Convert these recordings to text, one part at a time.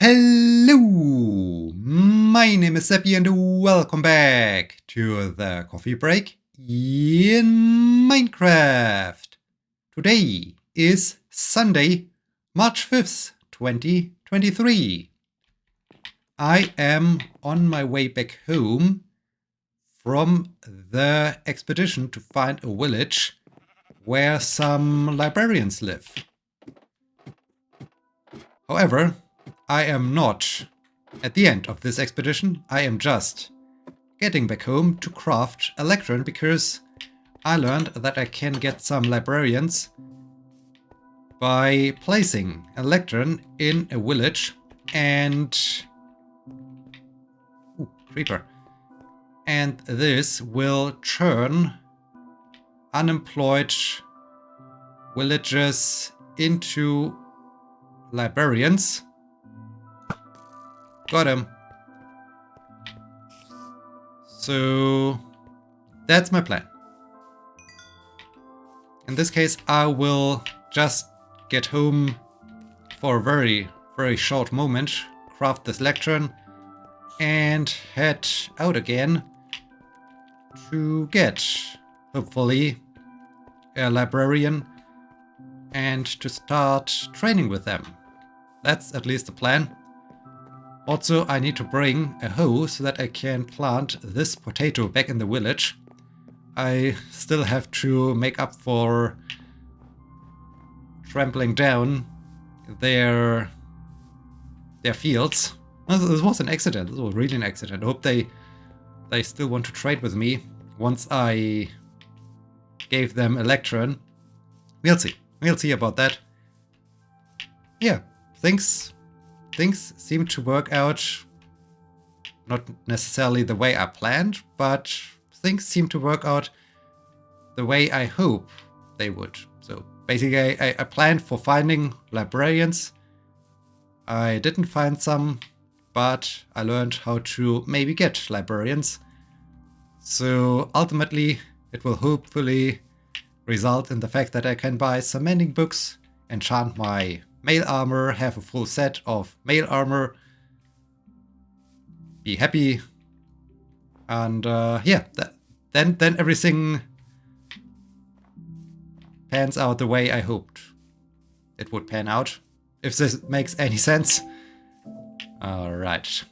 Hello, my name is Sebbi and welcome back to the coffee break in Minecraft. Today is Sunday, March 5th, 2023. I am on my way back home from the expedition to find a village where some librarians live. However, I am not at the end of this expedition. I am just getting back home to craft a lectern because I learned that I can get some librarians by placing a lectern in a village and... Ooh, creeper. And this will turn unemployed villagers into librarians. Got him. So that's my plan. In this case, I will just get home for a very, very short moment, craft this lectern, and head out again to get, hopefully, a librarian and to start training with them. That's at least the plan. Also, I need to bring a hoe so that I can plant this potato back in the village. I still have to make up for trampling down their fields. This was an accident. This was really an accident. I hope they still want to trade with me once I gave them a lectern. We'll see. We'll see about that. Yeah, things seem to work out not necessarily the way I planned, but things seem to work out the way I hope they would. So basically I planned for finding librarians. I didn't find some, but I learned how to maybe get librarians. So ultimately it will hopefully result in the fact that I can buy some mending books, enchant my mail armor, have a full set of mail armor, be happy, and yeah, then everything pans out the way I hoped it would pan out. If this makes any sense. All right,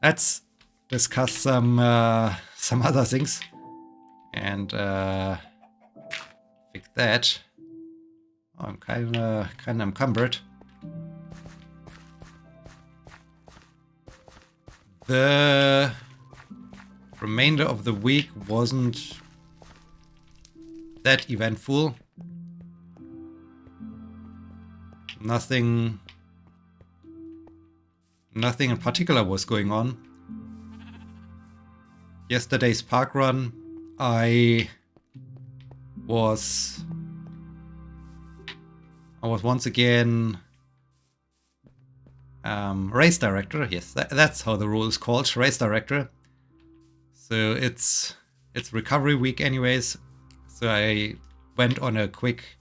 let's discuss some other things and fix that. Oh, I'm kind of encumbered. The remainder of the week wasn't that eventful. Nothing in particular was going on. Yesterday's park run, I was once again race director. Yes, that's how the role is called, race director. So it's recovery week anyways. So I went on a quick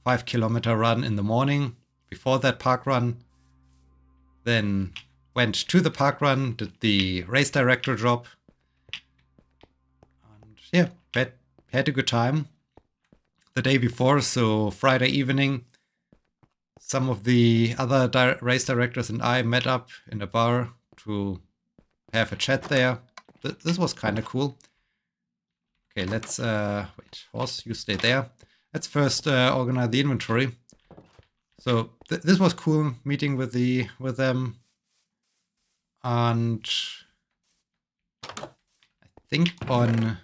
5-kilometer run in the morning before that park run. Then went to the park run, did the race director job. And yeah, had a good time the day before. So Friday evening, some of the other race directors and I met up in a bar to have a chat there. This was kind of cool. Okay, let's wait, horse, you stay there. Let's first organize the inventory. So this was cool meeting with them, and I think on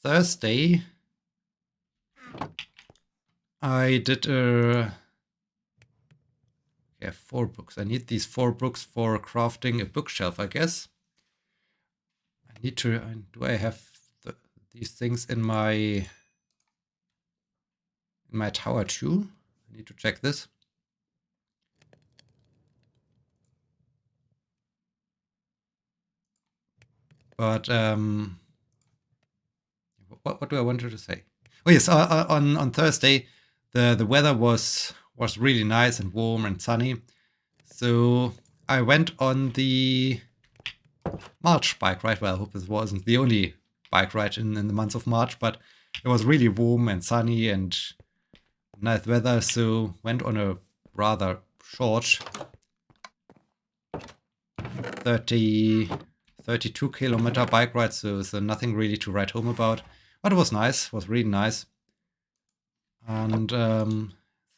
Thursday I did yeah, 4 books. I need these 4 books for crafting a bookshelf, I guess. I need to. Do I have these things in my tower too? I need to check this. But what do I want to say? Oh yes, on Thursday The weather was really nice and warm and sunny. So I went on the March bike ride. Well, I hope this wasn't the only bike ride in the month of March, but it was really warm and sunny and nice weather. So went on a rather short 32-kilometer bike ride. So nothing really to write home about. But it was nice. It was really nice. And is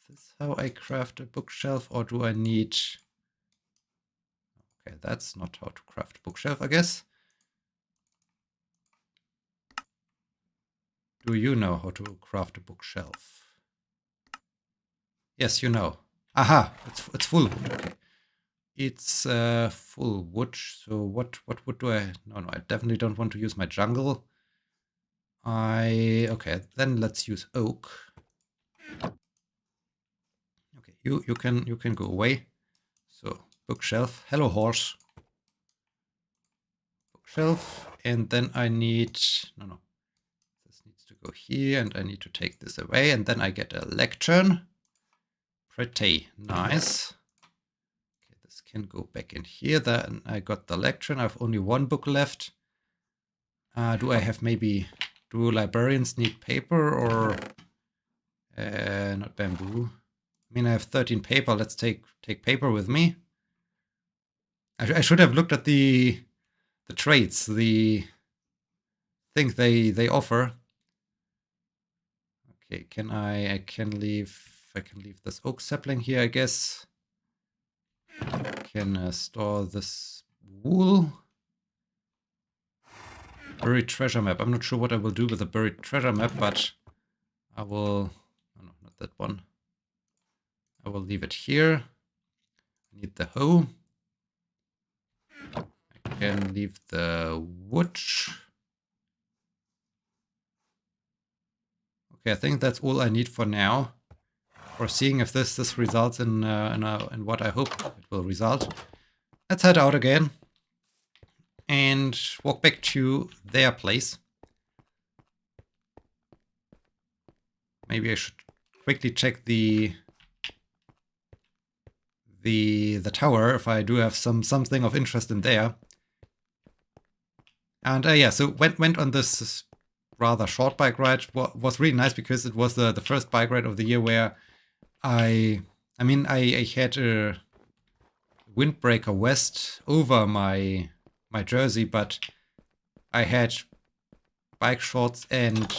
this how I craft a bookshelf, or do I need... Okay, that's not how to craft a bookshelf, I guess. Do you know how to craft a bookshelf? Yes, you know. Aha, it's full wood. Okay. It's full wood. So what wood do I... No, I definitely don't want to use my jungle. Okay, then let's use oak. Okay, you can go away. So bookshelf. Hello, horse. Bookshelf, and then I need... No. This needs to go here, and I need to take this away, and then I get a lectern. Pretty nice. Okay, this can go back in here. Then I got the lectern. I have only one book left. Do I have maybe... Do librarians need paper or... not bamboo. I mean, I have 13 paper. Let's take paper with me. I should have looked at the traits, the things they offer. Okay, I can leave this oak sapling here, I guess. I can store this wool. Buried treasure map. I'm not sure what I will do with the buried treasure map, but I will... Oh, no, not that one. I will leave it here. I need the hoe. I can leave the wood. Okay, I think that's all I need for now. For seeing if this results in what I hope it will result. Let's head out again and walk back to their place. Maybe I should quickly check the tower if I do have something of interest in there. And yeah, so went on this rather short bike ride. Was really nice because it was the first bike ride of the year where I had a windbreaker vest over my jersey, but I had bike shorts and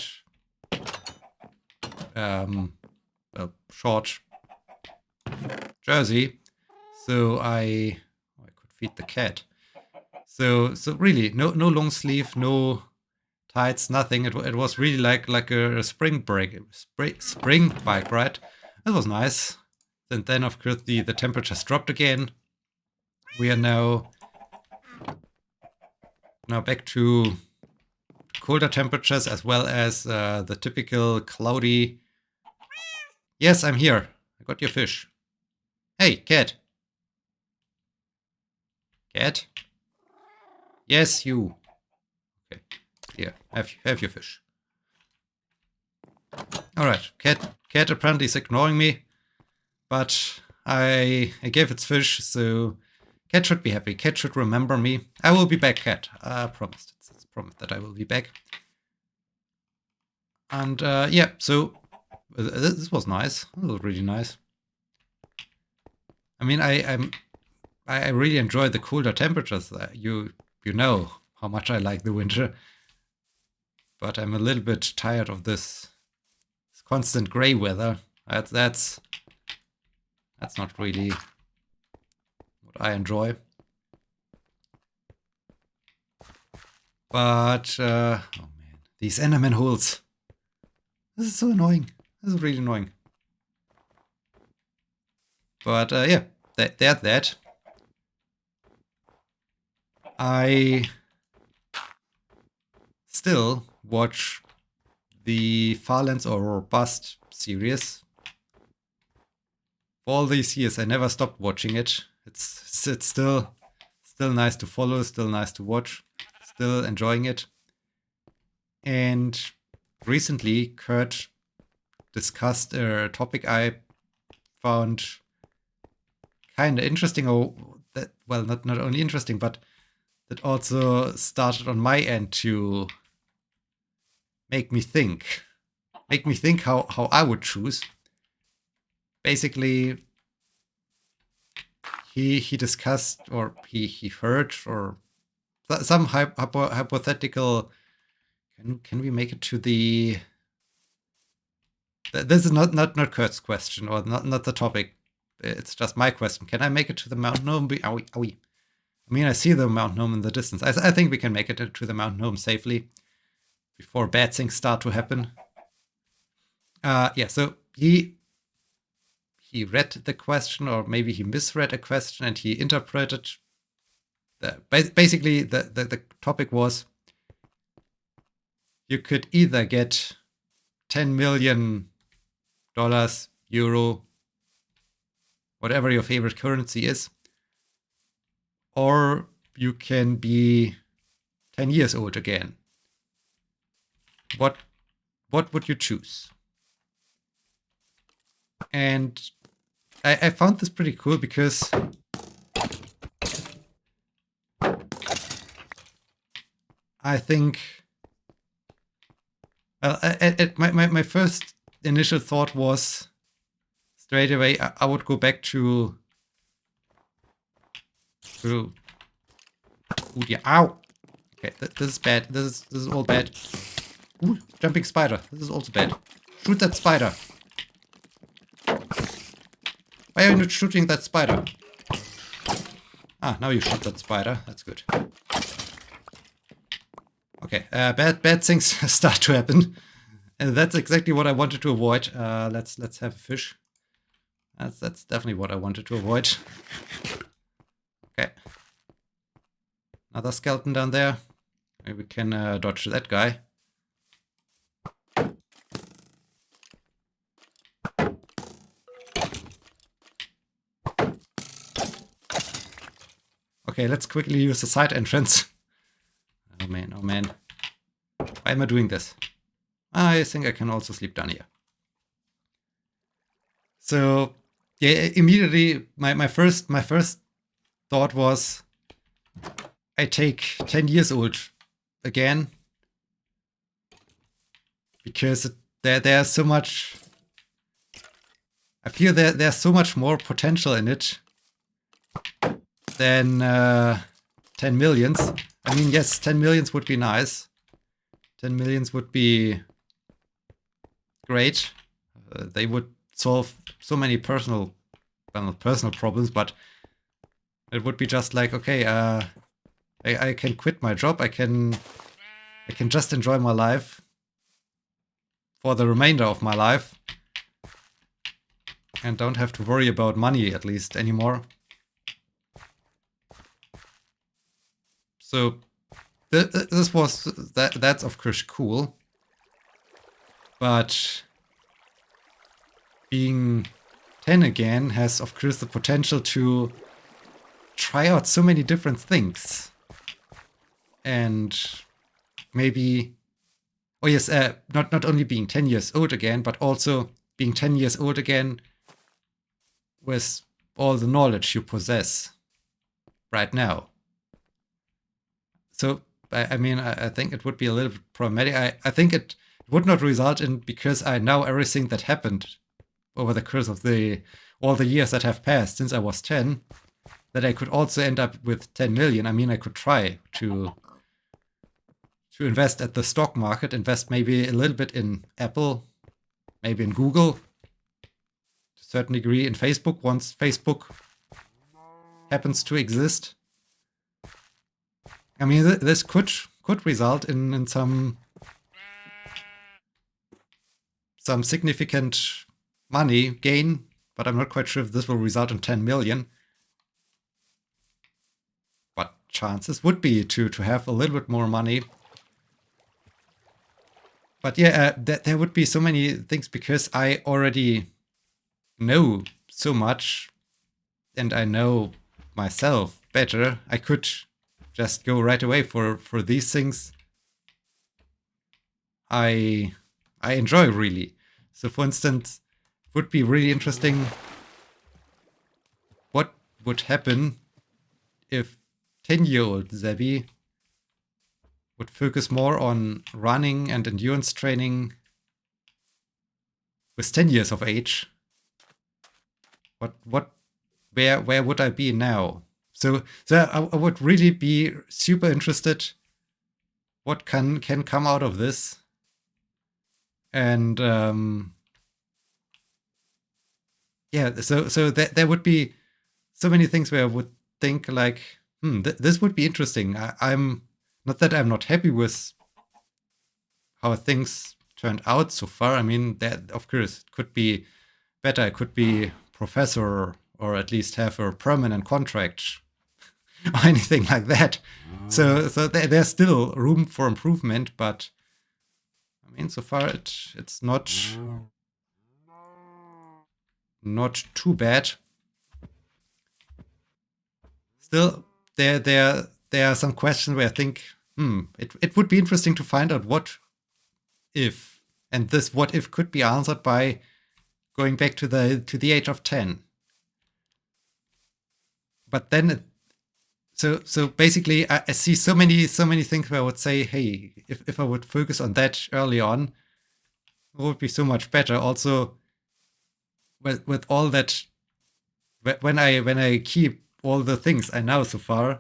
short jersey, so I could feed the cat. So really no long sleeve, no tights, nothing. It was really like a spring bike ride. It was nice. And then of course the temperatures dropped again. We are now back to colder temperatures, as well as the typical cloudy... Yes, I'm here. I got your fish. Hey, cat. Cat? Yes, you. Okay. Here, have your fish. Alright, cat apparently is ignoring me, but I gave its fish, so cat should be happy. Cat should remember me. I will be back, cat. I promised. It's promised that I will be back. And yeah, so this was nice. It was really nice. I mean, I really enjoy the colder temperatures. You know how much I like the winter, but I'm a little bit tired of this constant gray weather. That's not really what I enjoy. But oh man, these Enderman holes. This is so annoying. This is really annoying. But yeah, that. I still watch the Farlands or Bust series. For all these years, I never stopped watching it. It's still nice to follow, still nice to watch, still enjoying it. And recently, Kurt discussed a topic I found kind of interesting, or that, well, not only interesting, but that also started on my end to make me think how I would choose. Basically, he discussed, or he heard, or some hypothetical. Can we make it to the? This is not Kurt's question, or not the topic. It's just my question. Can I make it to the Mount Gnome? Owie, owie. I mean, I see the Mount Gnome in the distance. I think we can make it to the Mount Gnome safely before bad things start to happen. Yeah, so he read the question, or maybe he misread a question, and he interpreted. Basically, the topic was, you could either get $10 million, euro, whatever your favorite currency is, or you can be 10 years old again. What would you choose? And I found this pretty cool because I think my first initial thought was straight away I would go back to ooh, yeah, ow. Okay, this is bad. This is all bad. Ooh, jumping spider. This is also bad. Shoot that spider. Why are you not shooting that spider? Ah, now you shoot that spider. That's good. Okay, bad things start to happen, and that's exactly what I wanted to avoid. Let's have a fish. That's definitely what I wanted to avoid. Okay, another skeleton down there. Maybe we can dodge that guy. Okay, let's quickly use the side entrance. Oh man, oh man. Why am I doing this? I think I can also sleep down here. So, yeah, immediately my first thought was I take 10 years old again, because there's so much. I feel there's so much more potential in it than 10 millions. I mean, yes, 10 millions would be nice. 10 millions would be great. They would solve so many personal problems, but it would be just like, okay, I can quit my job. I can just enjoy my life for the remainder of my life, and don't have to worry about money, at least, anymore. So that's of course cool, but being 10 again has of course the potential to try out so many different things, and maybe, oh yes, not only being 10 years old again, but also being 10 years old again with all the knowledge you possess right now. So, I mean, I think it would be a little bit problematic. I think it would not result in, because I know everything that happened over the course of all the years that have passed since I was 10, that I could also end up with 10 million. I mean, I could try to invest at the stock market, invest maybe a little bit in Apple, maybe in Google, to a certain degree in Facebook, once Facebook happens to exist. I mean, this could result in some significant money gain, but I'm not quite sure if this will result in 10 million. But chances would be to have a little bit more money. But yeah, there would be so many things, because I already know so much, and I know myself better. I could just go right away for these things I enjoy, really. So for instance, it would be really interesting what would happen if 10-year-old Sebbi would focus more on running and endurance training with 10 years of age. Where would I be now? So I would really be super interested what can come out of this. And yeah, so there would be so many things where I would think like, this would be interesting. I'm not that I'm not happy with how things turned out so far. I mean, that of course it could be better. I could be professor or at least have a permanent contract or anything like that. So there's still room for improvement, but I mean, so far it's not too bad. Still, there are some questions where I think, it would be interesting to find out what if, and this what if could be answered by going back to the age of 10. But then, so basically, I see so many things where I would say, hey, if I would focus on that early on, it would be so much better. Also, with all that, when I keep all the things I know so far,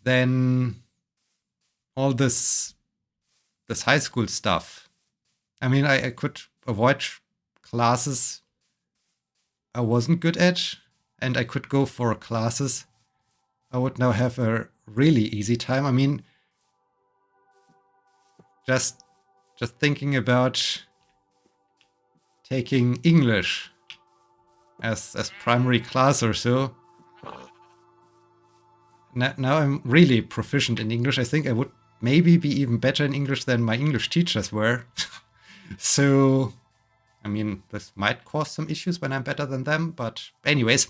then all this high school stuff. I mean, I could avoid classes I wasn't good at, and I could go for classes I would now have a really easy time. I mean, just thinking about taking English as primary class or so. Now I'm really proficient in English. I think I would maybe be even better in English than my English teachers were. So, I mean, this might cause some issues when I'm better than them. But anyways,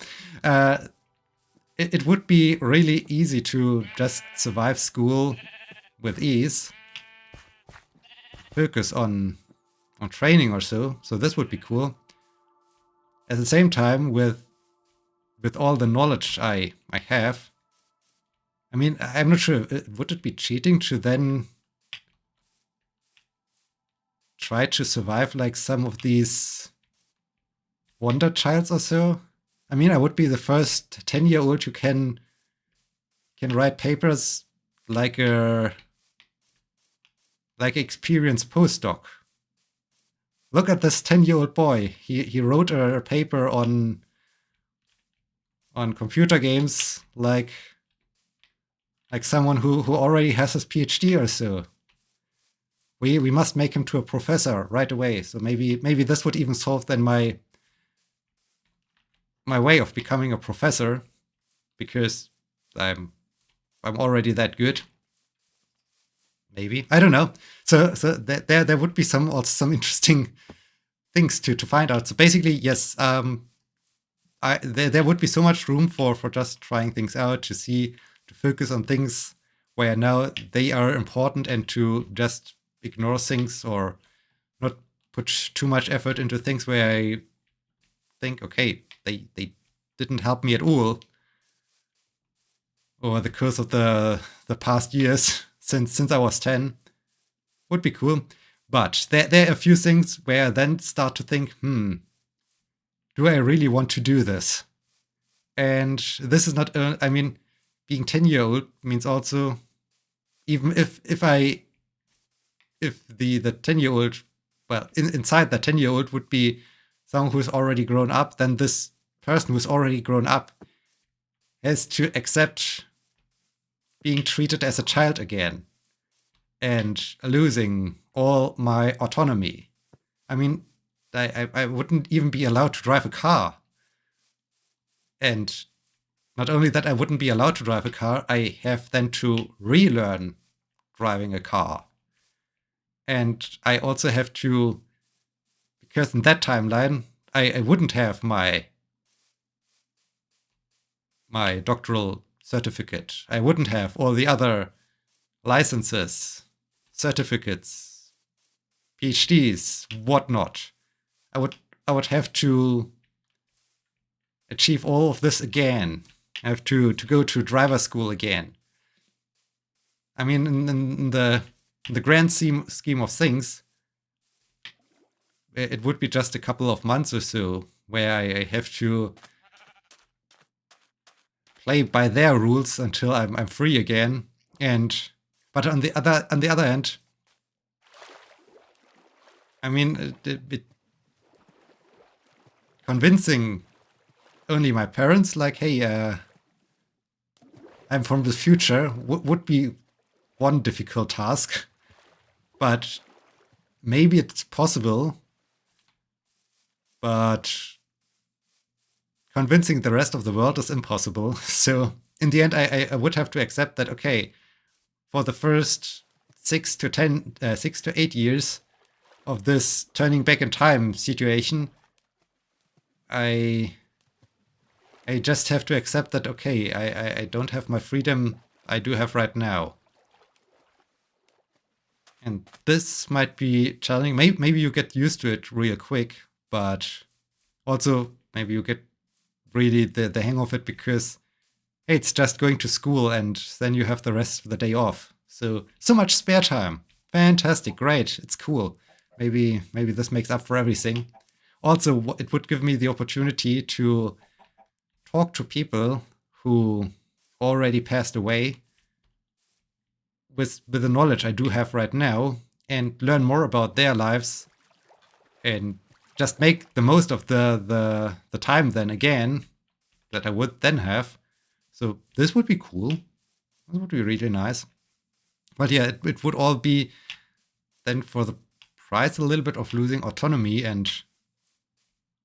it would be really easy to just survive school with ease. Focus on training or so. So this would be cool. At the same time, with all the knowledge I have, I mean, I'm not sure, would it be cheating to then try to survive like some of these Wonder Childs or so? I mean, I would be the first 10-year-old who can write papers like experienced postdoc. Look at this 10-year-old boy. He wrote a paper on computer games like someone who already has his PhD or so. We must make him to a professor right away. So maybe this would even solve then my way of becoming a professor, because I'm already that good. Maybe, I don't know. So there would be some interesting things to find out. So basically, yes, there would be so much room for just trying things out, to focus on things where now they are important, and to just ignore things or not put too much effort into things where I think, okay, they didn't help me at all over the course of the past years since I was 10. Would be cool. But there are a few things where I then start to think, do I really want to do this? And this is not, I mean, being 10-year-old means also, even if the 10-year-old, well, inside the 10-year-old would be someone who's already grown up, then this person who's already grown up has to accept being treated as a child again and losing all my autonomy. I mean, I wouldn't even be allowed to drive a car. And not only that I wouldn't be allowed to drive a car, I have then to relearn driving a car. And I also have to, because in that timeline, I wouldn't have my doctoral certificate. I wouldn't have all the other licenses, certificates, PhDs, whatnot. I would have to achieve all of this again. I have to go to driver school again. I mean, in the grand scheme of things, it would be just a couple of months or so where I have to play by their rules until I'm free again. But on the other hand, I mean, convincing only my parents, like, hey, I'm from the future, would be one difficult task. But maybe it's possible. But convincing the rest of the world is impossible. So in the end, I would have to accept that, okay, for the first 6 to 8 years of this turning back in time situation, I just have to accept that, okay, I don't have my freedom I do have right now. And this might be challenging. Maybe you get used to it real quick, but also maybe you get really the hang of it because, hey, it's just going to school and then you have the rest of the day off. So much spare time. Fantastic, great, it's cool. Maybe this makes up for everything. Also, it would give me the opportunity to talk to people who already passed away with the knowledge I do have right now and learn more about their lives and just make the most of the time then again that I would then have. So this would be cool. This would be really nice. But yeah, it would all be then for the price a little bit of losing autonomy and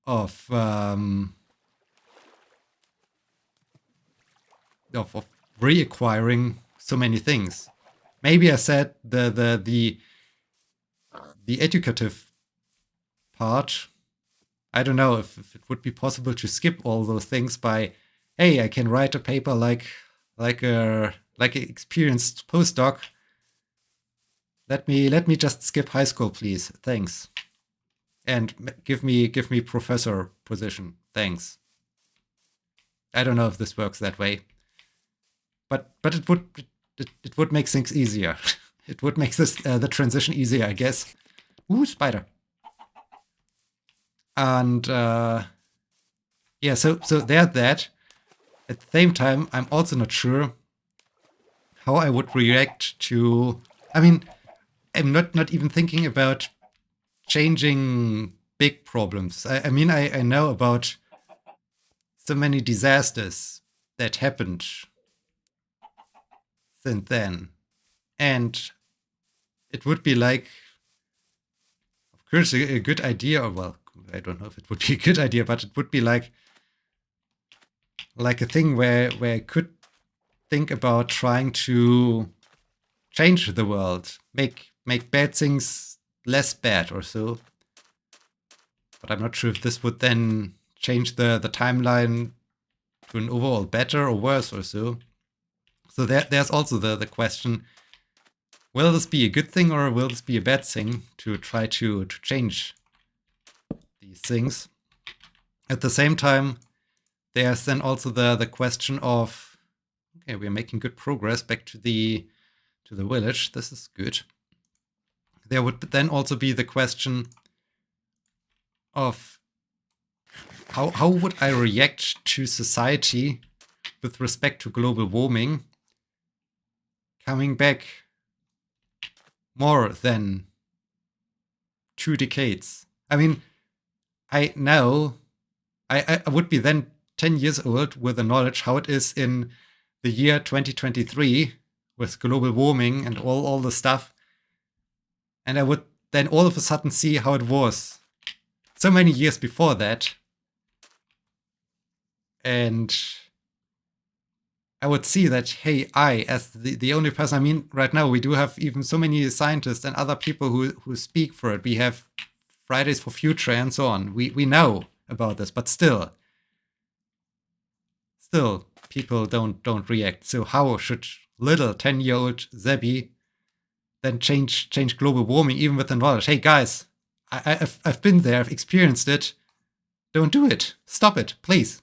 of reacquiring so many things. Maybe I said the educative part. I don't know if it would be possible to skip all those things by, hey, I can write a paper like an experienced postdoc. Let me just skip high school, please. Thanks. And give me professor position. Thanks. I don't know if this works that way. But it would make things easier. It would make this the transition easier, I guess. Ooh, spider. And yeah, so there's that. At the same time, I'm also not sure how I would react to. I mean, I'm not even thinking about changing big problems. I mean, I know about so many disasters that happened since then. And it would be like, of course, a good idea, or well, I don't know if it would be a good idea, but it would be like a thing where I could think about trying to change the world, make bad things less bad or so. But I'm not sure if this would then change the timeline to an overall better or worse or so. So there's also the question, will this be a good thing or will this be a bad thing to try to change these things? At the same time, there's then also the question of, okay, we're making good progress back to the village. This is good. There would then also be the question of how would I react to society with respect to global warming coming back more than 2 decades. I mean, I know I would be then 10 years old with the knowledge how it is in the year 2023 with global warming and all the stuff. And I would then all of a sudden see how it was so many years before that. And I would see that, hey, I, as the only person, I mean, right now we do have even so many scientists and other people who speak for it. We have Fridays for Future and so on. We know about this, but still people don't react. So how should little 10-year-old Sebbi than change global warming, even with the knowledge. Hey guys, I've been there, I've experienced it. Don't do it. Stop it, please.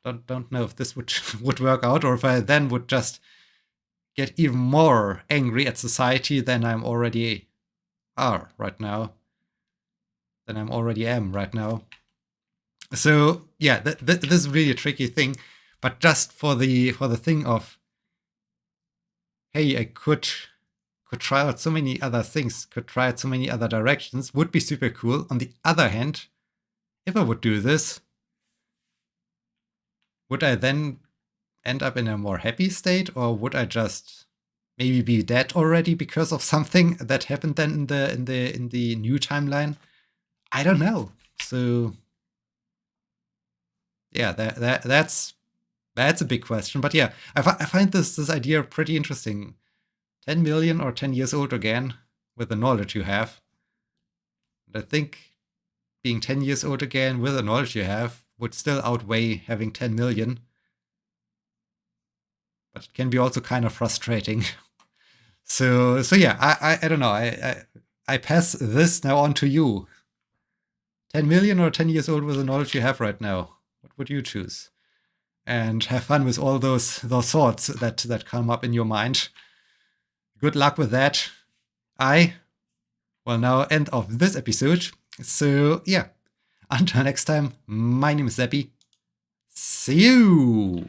Don't know if this would work out, or if I then would just get even more angry at society than I'm already right now. Than I'm already am right now. So yeah, this is really a tricky thing. But just for the thing of, hey, I could try out so many other things, could try out so many other directions, would be super cool. On the other hand, if I would do this, would I then end up in a more happy state, or would I just maybe be dead already because of something that happened then in the new timeline? I don't know. So yeah, that's a big question. But yeah, I find this idea pretty interesting. 10 million or 10 years old again with the knowledge you have. And I think being 10 years old again with the knowledge you have would still outweigh having 10 million. But it can be also kind of frustrating. So yeah, I don't know. I pass this now on to you. 10 million or 10 years old with the knowledge you have right now? What would you choose? And have fun with all those thoughts that come up in your mind. Good luck with that. I will now end of this episode. So yeah, until next time, my name is Sebbi. See you!